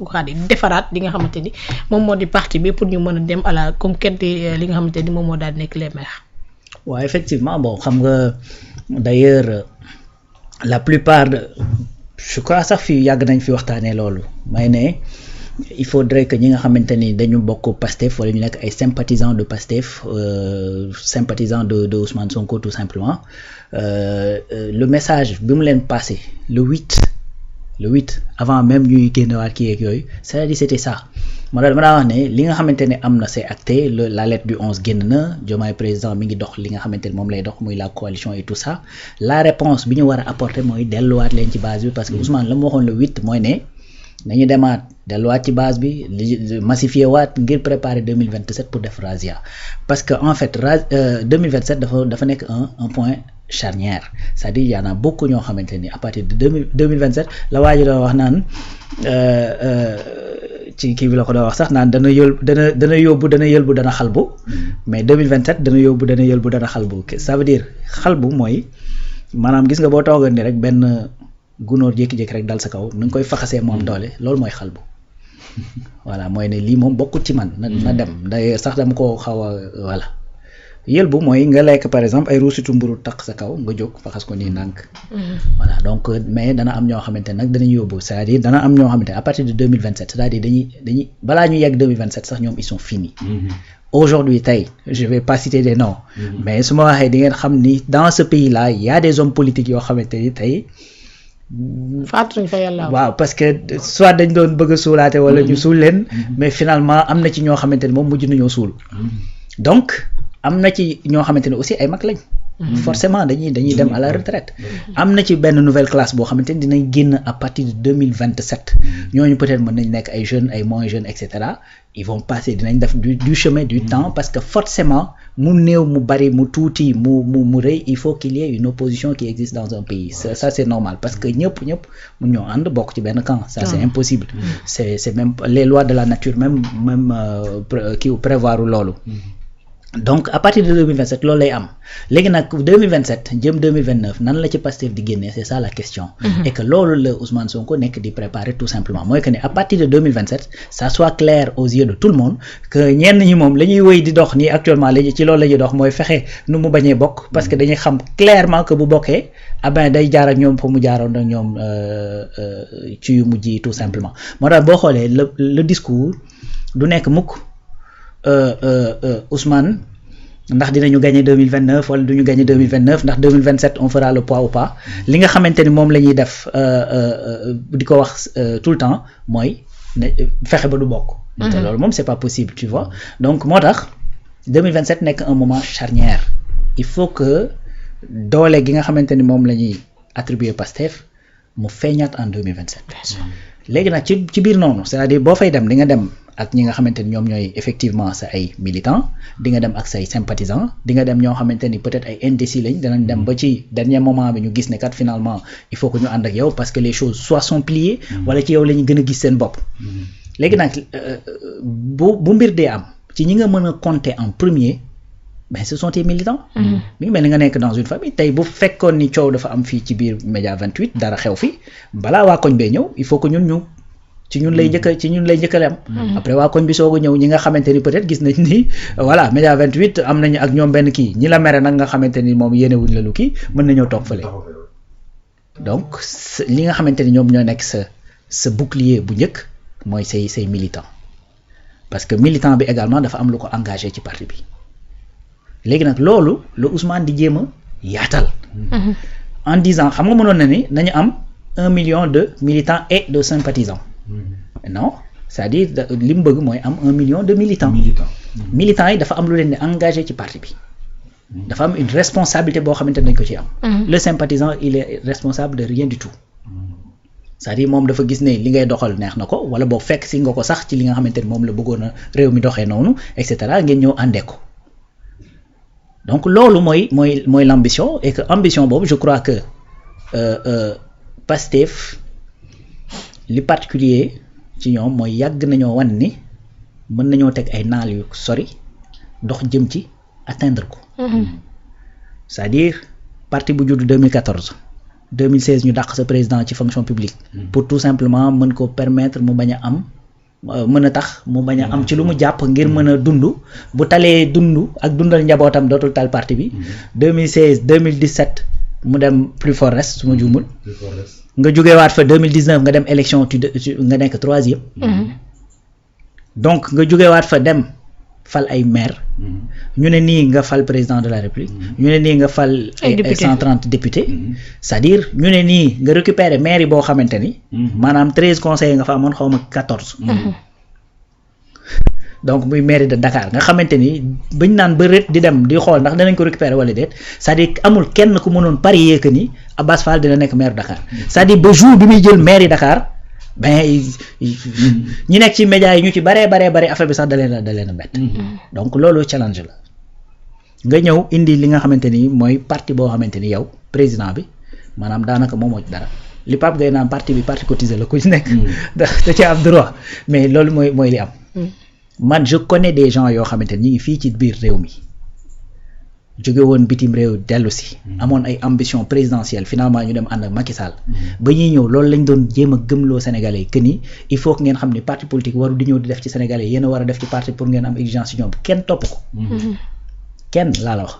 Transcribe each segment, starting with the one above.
gox-goxaat yi defaraat li nga xamante ni moom moo di parti bi pour ñu mën a dem à la conquête li nga xamante ni moom moo daal di nekk les maires. waaw effectivement bon xam nga d'ailleurs la plupart de je crois sax fii yàgg nañ fi waxtaanee loolu may ne il faudrait que ñi nga xamante ni dañu bokk Pastef wala ñu nekk ay sympathisants de Pastef sympathisants de Ousmane Sonko tout simplement le message bi mu leen passé le 8 avant même ñuy génnewaat kii yeeg yooyu c'est-à-dire c'était ça ma dama daa wax ne li nga xamante ne am na c'est acté la lettre du 11 génn na Diomaye président mi ngi dox li nga xamante ne moom lay dox muy la coalition et tout ça la réponse bi ñu war a apporter mooy delluwaat leen ci base bi parce que Ousmane la mu waxoon le 8 mooy ne nañu demaat delluwaat ci base bi massifier waat ngir préparer 2027 pour def razzia parce que en fait 2027 dafa nekk un point charnière c'est-à-dire y en a beaucoup ñoo xamante ni à partir de 2027 la waa ji doon wax naan ci kii bi la ko doon wax sax naan dana yóbbu dana xalbu mais 2027 dana yóbbu dana yëlbu dana xalbu ça veut dire xalbu mooy maanaam gis nga boo toogoon ni rek benn gunóor jékki-jékki rek dal sa kaw nu nga koy faxasee moom doole loolu mooy xalbu voilà mooy ne lii moom bokkut ci man na dem day sax dama ko xaw a voilà yëlbu mooy nga lekk par exemple ay ruusitu mburu taq sa kaw nga jóg faxas ko nii ndànk voilà donc mais dana am ñoo xamante ne nag danañ yóbbu c'est-à-dire dana am ñoo xamante ne à partir de 2027 c'est-à-dire dañuy balaa ñu yegg 2027 sax ñoom ils sont finis aujourd'hui tey je vais pas citer des noms mais su ma waxee di ngeen xam ni dans ce pays là il y a des hommes politiques yoo xamante ni tey faatuñ fa yàlla waaw parce que soit dañ doon bëgg a suulaate wala ñu suul leen mais finalement am na ci ñoo xamante ne moom mujj nañoo suul donc am na ci ñoo xamante ne aussi ay mag lañ forcément dañuy dem à la retraite am na ci benn nouvelle classe boo xamante ni dinañ génn à partir de 2027 ñooñu peut-être mën nañ nekk ay jeunes ay moins jeunes et cetera ils vont passer dinañ def du chemin du temps parce que forcément mu néew mu bari mu tuuti mu rëy il faut qu'il y ait une opposition qui existe dans un pays ça c'est normal parce que ñëpp mun ñoo ànd bokk ci benn camp ça c'est impossible c'est même les lois de la nature même kii prévoir loolu donc à partir de 2027 loolu lay am léegi nag 2027 jëm 2029 nan la ci Pastef di génnee c'est ça la question et que loolu la Ousmane Sonko nekk di préparer tout simplement mooy que ne à partir de 2027 ça soit clair aux yeux de tout le monde que ñenn ñi moom la ñuy wéy di dox nii actuellement léegi ci loolu la ñuy dox mooy fexe nu mu bañee bokk parce que dañuy xam clairement que bu bokkee ah ben day jaar ak ñoom fa mu jaaroon ak ñoom ci yu mujj yi tout simplement moo tax boo xoolee le discours du nekk mukk Ousmane ndax dinañu gagner 2029 wala duñu gagner 2029 ndax 2027 on fera le poids ou pas li nga xamante ni moom la ñuy def di ko wax tout le temps mooy fexe ba du bokk. te loolu moom c'est pas possible tu vois donc moo tax 2027 nekk un moment charnière il faut que doole gi nga xamante ni moom la ñuy attribuer Pastef mu feeñaat en 2027. léegi nag ci biir noonu c'est-à-dire boo fay dem di nga dem ak ñi nga xamante ni ñoom ñooy effectivement sa ay militants di nga dem ak say sympathisants di nga dem ñoo xamante ni peut-être ay indécis lañ danañ dem ba ci dernier moment bi ñu gis ne kat finalement il faut que ñu ànd ak yow parce que les choses soit sont pliées wala ci yow la ñu gën a gis seen bopp. léegi nag bu mbir dee am ci ñi nga mën a compter en premier ben ce sont tes militants. mi ngi mel ni nga nekk dans une famille tey bu fekkoon ni coow dafa am fii ci biir Média 28 dara xew fi balaa waa koñ bee ñëw il faut que ñun ci ñun lay njëkk a am. après waa koñ bi soog a ñëw ñi nga xamante ni peut-être gis nañ ni voilà Média 28 am nañu ak ñoom benn kii ñi la mere nag nga xamante ni moom yéenewuñ la lu kii mën nañoo toog fële. donc li nga xamante ni ñoom ñoo nekk sa bouclier bu njëkk mooy say militant parce que militant bi également dafa am lu ko engagé ci parti bi. léegi nag loolu la Ousmane di jéem a yaatal en disant xam nga mënoon na ni nañu am 1 million de militants et de sympathisants non c'est-à-dire li mu bëgg mooy am 1 million de militants militants yi dafa am lu leen di engagé ci parti bi dafa am une responsabilité boo xamante ne dañ ko ci am le sympathisant il est responsable de rien du tout c'est-à-dire moom dafa gis ne li ngay doxal neex na ko wala boo fekk si nga ko sax ci li nga xamante ne moom la bëggoon a réew mi doxee noonu et cetera ngeen ñëw àndee ko donc loolu mooy l'ambition et que ambition boobu je crois que Pastef li particulier ci ñoom mooy yàgg nañoo wan ni mën nañoo teg ay naal yu sori dox jëm ci atteindre ko c'est-à-dire parti bu judd 2014 2016 ñu dàq sa président ci fonction publique pour tout simplement mën ko permettre mu bañ a am mën a tax mu bañ a am ci lu mu jàpp ngir mën a dund bu talee dund ak dundal njabootam dootul tal parti bi 2016 2017 mu dem plus fort reste su ma juumul nga jógewaat fa 2019 nga dem élection nga nekk 3e donc nga jógewaat fa dem fal ay maire ñu ne nii nga fal président de la république ñu ne nii nga fal ay 130 députés c'est-à-dire ñu ne nii nga récupérer maire yi boo xamante ni maanaam 13 conseillers nga fa amoon xaw ma 14 donc muy mairie de Dakar nga xamante ni bañ naan ba rét di dem di xool ndax danañ ko récupérer wala déet c'est-à-dire amul kenn ku mënoon parier que ni Abass Fall dina nekk maire Dakar c'est-à-dire ba jour bi muy jël maire yi Dakar ben ñi nekk ci médias yi ñu ci baree affaire bi sax da leen a bett donc loolu challenge la nga ñëw indi li nga xamante ni mooy parti boo xamante ni yow président bi maanaam daanaka moom moo ci dara li Pape Gueye naan parti bi parti cotisé la ku ci nekk da ci am droit mais loolu mooy li am man je connais des gens yoo xamante ni ñi ngi fii ci biir réew mi jóge woon bitim réew dellu si amoon ay ambition présidentielle finalement ñu dem ànd ak Macky Sall ba ñuy ñëw loolu lañ doon jéem a gëmloo Sénégalais que ni il faut que ngeen xam ni parti politique waru di ñëw di def ci Sénégalais yéen a war a def ci parti pour ngeen am exigence ci ñoom kenn topp ko kenn laa la wax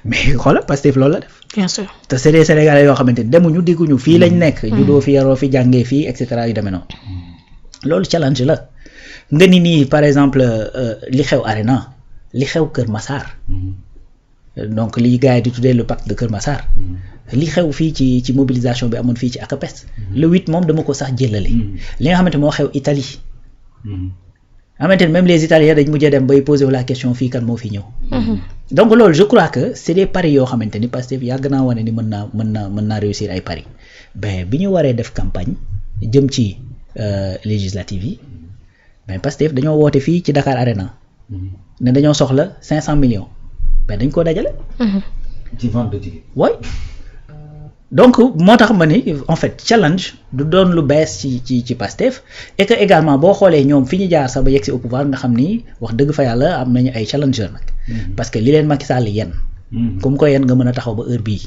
mais xoolal Pastef loolu la def bien sûr te c'est des Sénégalais yoo xamante ni demuñu digguñu fii lañ nekk juddoo fi yaroo fi jàngee fii et cetera yu demee noonu loolu challenge la nga ni nii par exemple li xew Arena li xew Kër Massar donc li gars yi di tuddee le pacte de Kër Massar li xew fii ci mobilisation bi amoon fii ci ACAPES le 8 moom dama ko sax jëlale li nga xamante moo xew Italie xamante ni même les Italiens dañ mujjee dem bay poser la question fii kan moo fi ñëw donc loolu je crois que c'est des paris yoo xamante ni parce que yàgg naa wane ni mën naa réussir ay paris ben bi ñu waree def campagne jëm ci législative yi mais Pastef dañoo woote fii ci Dakar Arena ne dañoo soxla 500 millions mais dañ koo dajale. ci vente de ticket. oui donc moo tax ma ni en fait challenge du doon lu bees ci Pastef et que également boo xoolee ñoom fi ñu jaar sax ba yegg si au pouvoir nga xam ni wax dëgg fa yàlla am nañu ay challenger nag. parce que li leen Macky Sall yenn. comme ko yenn nga mën a taxaw ba heure bii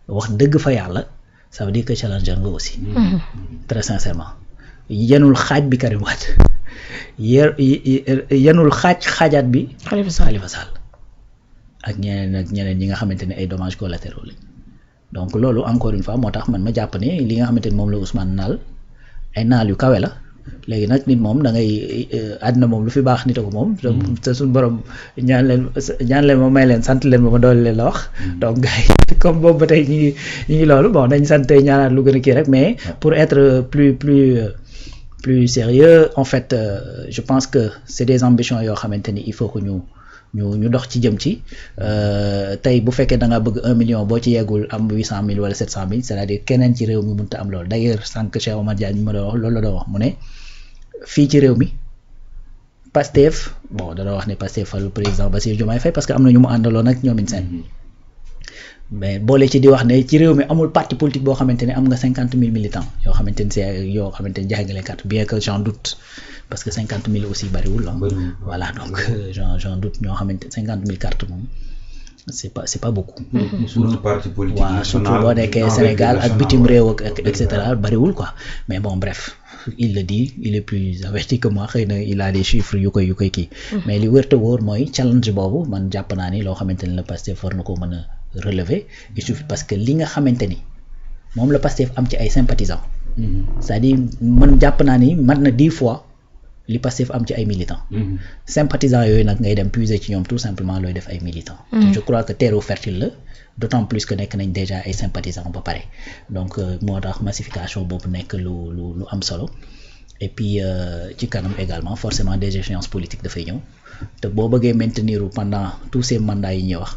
wax dëgg fa yàlla ça veut dire que challenger nga aussi. très sincèrement yenul xaaj bi Karim Wade yenul xaajaat bi. Khalifa Sall ak ñeneen ñi nga xamante ne ay dommages collatéraux lañ donc loolu encore une fois moo tax man ma jàpp ne li nga xamante ni moom la Ousmane naal ay naal yu kawe la léegi nag nit moom da ngay àddina moom lu fi baax nit a ko moom. te suñu borom ñaan leen ma may leen sant leen ma doole leen la wax. donc gars yi comme boobu ba tey ñu ngi loolu bon dañ sant ñaanaat lu gën a kii rek mais pour être plus sérieux en fait je pense que c'est des ambitions yoo xamante ni il faut que ñu dox ci jëm ci tey bu fekkee da nga bëgg 1 million boo ci yeggul am 800 000 wala 700 000 c'est-à-dire keneen ci réew mi mënut a am loolu d'ailleurs sànq Cheikh Omar Diagne mi ma doon wax loolu la doon wax mu ne fii ci réew mi Pastef bon da doon wax ne Pastef falu président Bassirou Diomaye Faye parce que am na ñu mu àndaloon ak ñoom seen mais boole ci di wax ne ci réew mi amul parti politique boo xamante ne am nga 50 000 militants yoo xamante ne c'est yoo xamante ne jaay nga leen carte bien que j'en doute parce que 50 000 aussi bariwul voilà donc j'en doute ñoo xamante 50 000 cartes moom c'est pas beaucoup. sur un parti politique waaw surtout boo nekkee Sénégal ak bitim réew ak et cetera bariwul quoi mais bon bref il le dit il est plus averti que moi xëy na il a des chiffres yu koy kii. mais li wër te wóor mooy challenge boobu man jàpp naa ni loo xamante ni la Pastef war na ko mën a relever il suffit parce que li nga xamante ni moom la Pastef am ci ay sympathisants. c'est-à-dire man jàpp naa ni mat na 10 fois. li Pastef am ci ay militants. sympathisants yooyu nag ngay dem puiser ci ñoom tout simplement looy def ay militants. je crois que terreau fertile la d'autant plus que nekk nañ déjà ay sympathisants ba pare donc moo tax massification boobu nekk lu am solo et puis ci kanam également forcément des échéances politiques dafay ñëw te boo bëggee maintenir pendant tous ces mandats yi ñuy wax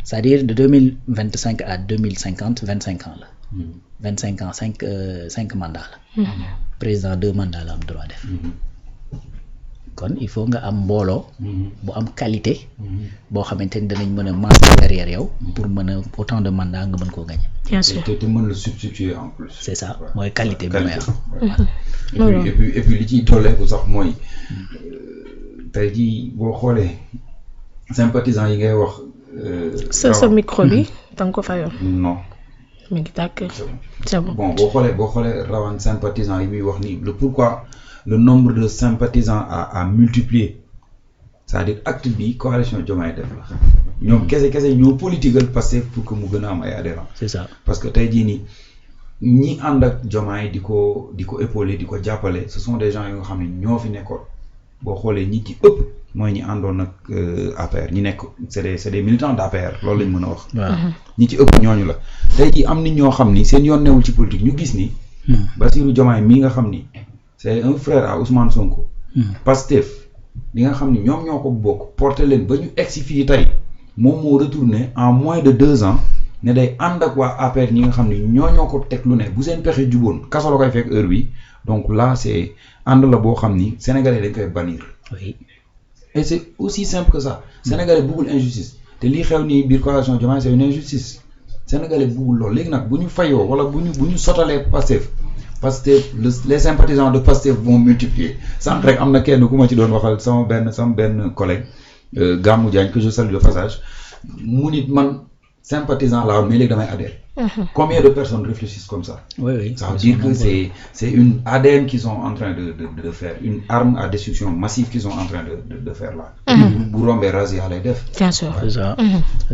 c'est-à-dire de 2025 à 2050 25 ans la. 25 ans 5 mandats la. président 2 mandats la am droit def. kon il faut nga am mbooloo bu am qualité boo xamante ni danañ mën a marcher derrière yow pour mën a autant de mandats nga mën koo gagner. bien sûr te mën la substituer en plus. c'est ça mooy qualité bi may wax. et puis li ciy tolleeku sax mooy tey jii boo xoolee sympathisants yi ngay wax. sa micro bi da nga ko fayoon. non mi ngi tàkk c'est bon. bon boo xoolee rawaan sympathisants yi muy wax nii le pourquoi le nombre de sympathisants a multiplié c'est-à-dire acte bi coalition Diomaye def la ñoom kese ñoo politiqueal Pastef pour que mu gën a am ay adhérents. c'est ça parce que tey jii nii ñi ànd ak Diomaye di ko épauler di ko jàppale ce sont des gens yoo nga xam ne ñoo fi nekkoon boo xoolee ñi ci ëpp mooy ñi àndoon ak APR ñi nekk c'est des militants d'APR loolu lañ mën a wax. waaw ñi ci ëpp ñooñu la tey jii am nit ñoo xam ni seen yoon newul ci politique ñu gis ni. Bassirou Diomaye mii nga xam ni c'est un frère à Ousmane Sonko. Pastef li nga xam ni ñoom ñoo ko bokk porter leen ba ñu egsi fii tey moom moo retourné en moins de 2 ans ne day ànd ak waa APR ñi nga xam ni ñoo ko teg lu ne bu seen pexe juboon kaso la koy fekk heure bi donc là c'est ànd la boo xam ni sénégalais dañ koy bannir. oui et c'est aussi simple que ça. sénégalais bëggul injustice te lii xew nii biir coalition Diomaye c'est une injustice sénégalais bëggul loolu léegi nag bu ñu fayoo wala bu ñu sotalee Pastef les sympathisants de Pastef vont multiplier sànq rek am na kenn ku ma ci doon waxal sama benn collègue Gamou Diagne que je salue de passage mu nit man sympathisant là mais léegi damay adhère. Combien de personnes réfléchissent comme ça? Oui. Ça veut dire que c'est une ADN qu'ils sont en train de faire, une arme à destruction massive qu'ils sont en train de faire là. Bu rombee razzia lay def. Bien sûr. C'est ça.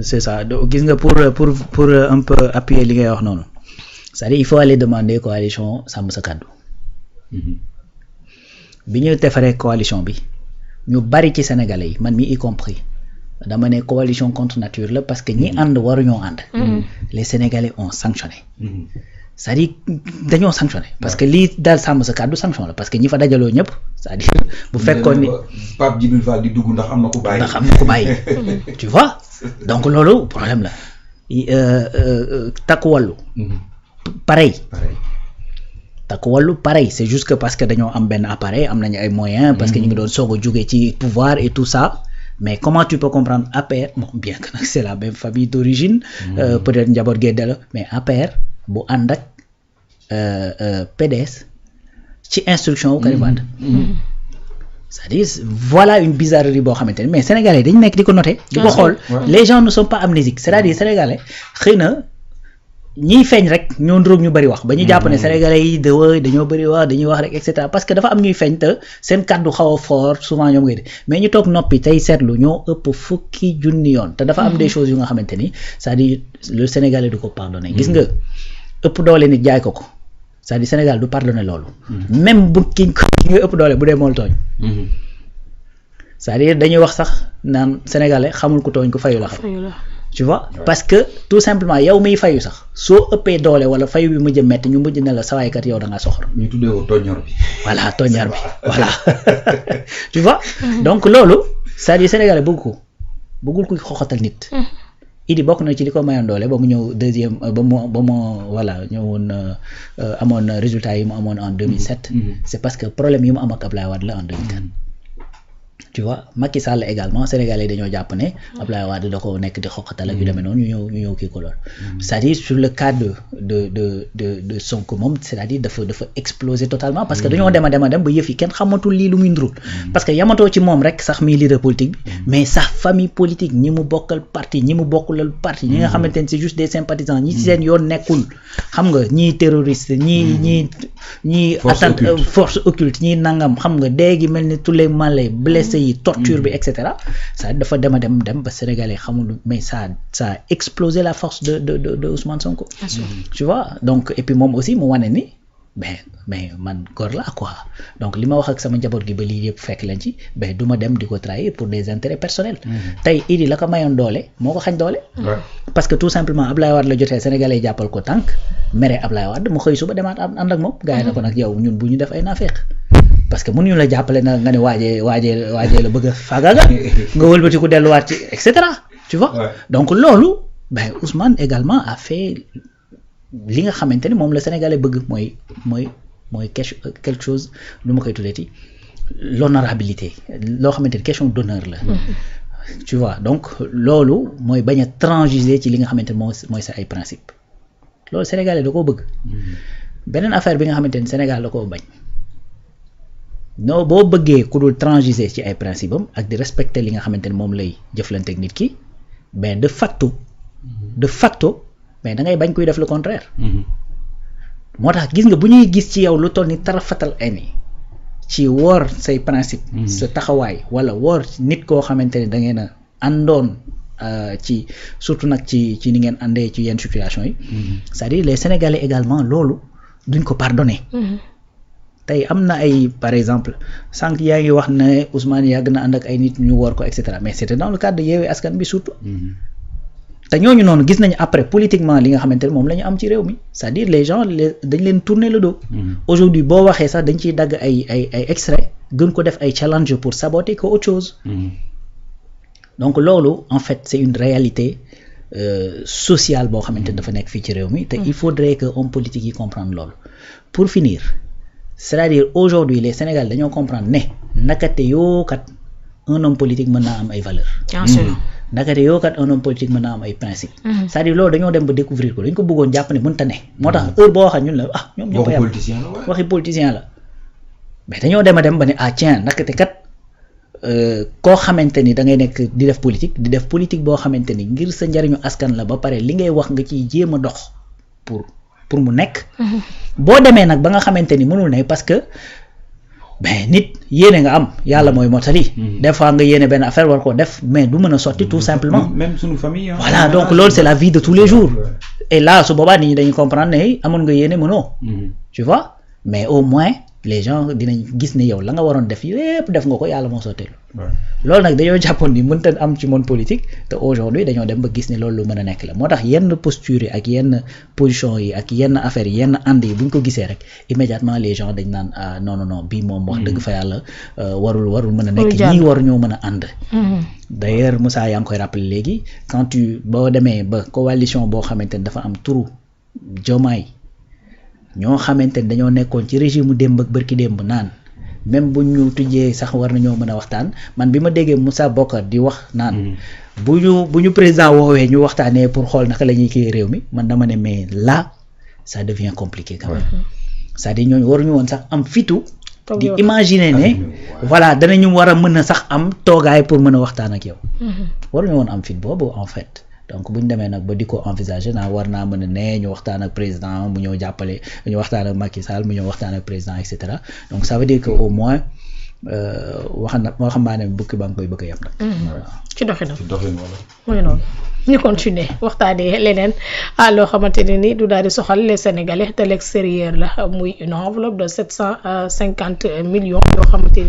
C'est ça. Donc, gis nga pour un peu appuyer li ngay wax noonu. C'est-à-dire il faut aller demander coalition Sàmm Sa Kàddu. Bi ñu defaree coalition bi ñu bari ci Sénégalais yi man mi y compris dama ne coalition contre nature la parce que ñi ànd waruñoo ànd. Les Sénégalais ont sanctionné. C'est-à-dire dañoo sanctionné parce que lii daal Sàmm Sa Kàddu sanction la parce que ñi fa dajaloo ñëpp c'est-à-dire bu fekkoon ni Pape Djibril Fall di dugg ndax am na ku bàyyi. Tu vois donc loolu problème la Takku Wallu pareil Takku Wallu pareil c'est juste que parce que dañoo am benn appareil am nañu ay moyens parce que ñu ngi doon soog a jógee ci pouvoir et tout ça mais comment tu peux comprendre APR bon bien que nag c'est la même famille d'origine peut-être njaboot gee la mais APR bu ànd ak PDS ci instruction wu Karim Wade c'est-à-dire voilà une bizarrerie boo xamante ne mais sénégalais dañu nekk di ko noter di ko xool les gens ne sont pas amnésiques c'est-à-dire sénégalais xëy na ñiy feeñ rek ñoo ndróog ñu bëri wax ba ñu jàpp ne sénégalais yi dañoo bëri wax dañuy wax rek et cetera parce que dafa am ñuy feeñ te seen kàddu xaw a fort souvent ñoom ngay de mais ñu toog noppi tey seetlu ñoo ëpp fukki junni yoon te dafa am des choses yu nga xamante ni c'est-à-dire le sénégalais du ko pardonner gis nga ëpp doole nit jaay ko c'est-à-dire Sénégal du pardonner loolu même bu ki nga ëpp doole bu dee mool tooñ c'est-à-dire dañuy wax sax naan sénégalais xamul ku tooñ ku fayu la xam tu vois parce que tout simplement yow miy fayu sax soo ëppee doole wala fayu bi mujj metti ñu mujj ne la sawaaykat yow da ngaa soxor. ñu tuddee ko tooññor bi. voilà tooññor bi voilà tu vois donc loolu c'est-à-dire sénégalais bëggul kuy xoxatal nit. Idi bokk na ci li ko mayoon doole ba mu ñëw deuxième ba mu voilà ñëwoon amoon résultat yi mu amoon en 2007. C'est parce que problème yi mu am ak Ablaye Wade la en 2004. Tu vois Macky Sall également sénégalais dañoo jàpp ne Ablaye Wade da ko nekk di xoqatal ak yu demee noonu ñu ñëw kii ko lool c'est-à-dire sur le cas de Sonko moom c'est-à-dire dafa exploser totalement parce que dañoo dem ba yëf yi kenn xamatul lii lu muy ndurul parce que yamatoo ci moom rek sax muy leader politique bi mais sa famille politique ñi mu bokkal parti ñi mu bokkulal parti ñi nga xamante ne c'est juste des sympathisants ñi ci seen yoon nekkul xam nga ñii terroriste ñii atteinte force occulte ñii nangam xam nga dee gi mel ni tous les malais blessés yi torture bi et cetera ça dafa dem ba sénégalais xamul mais ça a explosé la force de Ousmane Sonko tu vois donc et puis moom aussi mu wane ni mais man góor laa quoi donc li ma wax ak sama njaboot gi ba lii yëpp fekk leen ci du ma dem di ko trahir pour des intérêts personnels tey Idi la ko mayoon doole moo ko xañ doole parce que tout simplement Ablaye Wade la jotee sénégalais yi jàppal ko tànk mere Ablaye Wade mu xëy suba demaat ànd ak moom gars yi na ko nag yow ñun bu ñu def ay naafeq parce que mënuñu la jàppale na nga ne waajee la bëgg a faagaga nga wëlbatiku delluwaat ci et cetera tu vois donc loolu Ousmane également a fait li nga xamante ni moom la sénégalais bëgg mooy quelque chose lu ma koy tuddeeti l'honorabilité loo xamante ni question d'honneur la tu vois donc loolu mooy bañ a transiger ci li nga xamante ni mooy sa ay principe loolu sénégalais da koo bëgg beneen affaire bi nga xamante ni Sénégal da koo bañ non boo bëggee ku dul transiger ci ay principe am ak di respecter li nga xamante ni moom lay jëflante ak nit ki de facto mais da ngay bañ kuy def le contraire. moo tax gis nga bu ñuy gis ci yow lu toll ni tarafatal ay ci woor say principe. sa taxawaay wala woor nit koo xamante ni da ngeen a àndoon ci surtout nag ci ni ngeen àndee ci yenn situation yi. c'est-à-dire les Sénégalais également loolu duñ ko pardonner. tey am na ay par exemple sànq yaa ngi wax ne Ousmane yàgg na ànd ak ay nit ñu woor ko et cetera mais c'était dans le cadre de Yewwi Askan Wi surtout. te ñooñu noonu gis nañu après politiquement li nga xamante ne moom la ñu am ci réew mi c'est-à-dire les gens dañ leen tourner le dos. aujourd'hui boo waxee sax dañ ciy dagg ay extrait gën ko def ay challenge pour saboter que autre chose. donc loolu en fait c'est une réalité sociale boo xamante ne dafa nekk fii ci réew mi te il faudrait que homme politique yi comprendre loolu. pour finir c'est-à-dire aujourd'hui les Sénégalais dañoo comprendre ne nakate yoo kat un homme politique mën naa am ay valeurs. bien sûr. nakate yoo kat un homme politique mën naa am ay principes. c'est-à-dire loolu dañoo dem ba découvrir ko dañ ko bëggoon jàpp ne mënta ne. moo tax heure boo waxee ñun la ñoom ñoo koy am waxi politicien la mais dañoo dem a dem ba ne tiens nakate kat koo xamante ni da ngay nekk di def politique boo xamante ni ngir sa njariñu askan la ba pare li ngay wax nga ciy jéem a dox pour mu nekk. boo demee nag ba nga xamante ni mënul ne parce que nit yéene nga am yàlla mooy motali. des fois nga yéene benn affaire war koo def mais du mën a sotti tout simplement. même suñu famille. voilà donc loolu c'est la vie de tous les jours. et là su boobaa nit ñi dañuy comprendre ne amoon nga yéene mënoo. tu vois mais au moins les gens dinañ gis ne yow la nga waroon def yépp def nga ko yàlla moo sotteelu. loolu nag dañoo jàppoon ni mënta am ci monde politique te aujourd'hui dañoo dem ba gis ne loolu lu mën a nekk la moo tax yenn posture yi ak yenn position yi ak yenn affaires yi yenn ànd yi bu ñu ko gisee rek immédiatement les gens dañ naan non bii moom wax dëgg fa yàlla warul mën a nekk ñii waru ñoo mën a ànd. d'ailleurs Moussa yaa ngi koy rappelé léegi quand boo demee ba coalition boo xamante ne dafa am turu Diomaye ñoo xamante ne dañoo nekkoon ci régime démb ak bërki démb naan même bu ñu tujjee sax war nañoo mën a waxtaan man bi ma déggee Moussa Bokar di wax naan bu ñu président woowee ñu waxtaanee pour xool naka la ñuy kii réew mi man dama ne mais là ça devient compliqué quand même c'est-à-dire ñooñu waruñu woon sax am fitu di imaginer ne voilà danañu war a mën a sax am toogaay pour mën a waxtaan ak yow waruñu woon am fit boobu en fait donc bu ñu demee nag ba di ko envisager naa war naa mën a ne ñu waxtaan ak président mu ñëw jàppale ñu waxtaan ak Macky Sall mu ñëw waxtaan ak président et cetera donc ça veut dire que au moins waxambaane bukki ba nga koy bëgg a yem nag. ci doxinam mu ngi noonu ñu continuer waxtaanee leneen loo xamante ne ni du daal di soxal les Sénégalais de l'extérieur la muy une enveloppe de 750 millions yoo xamante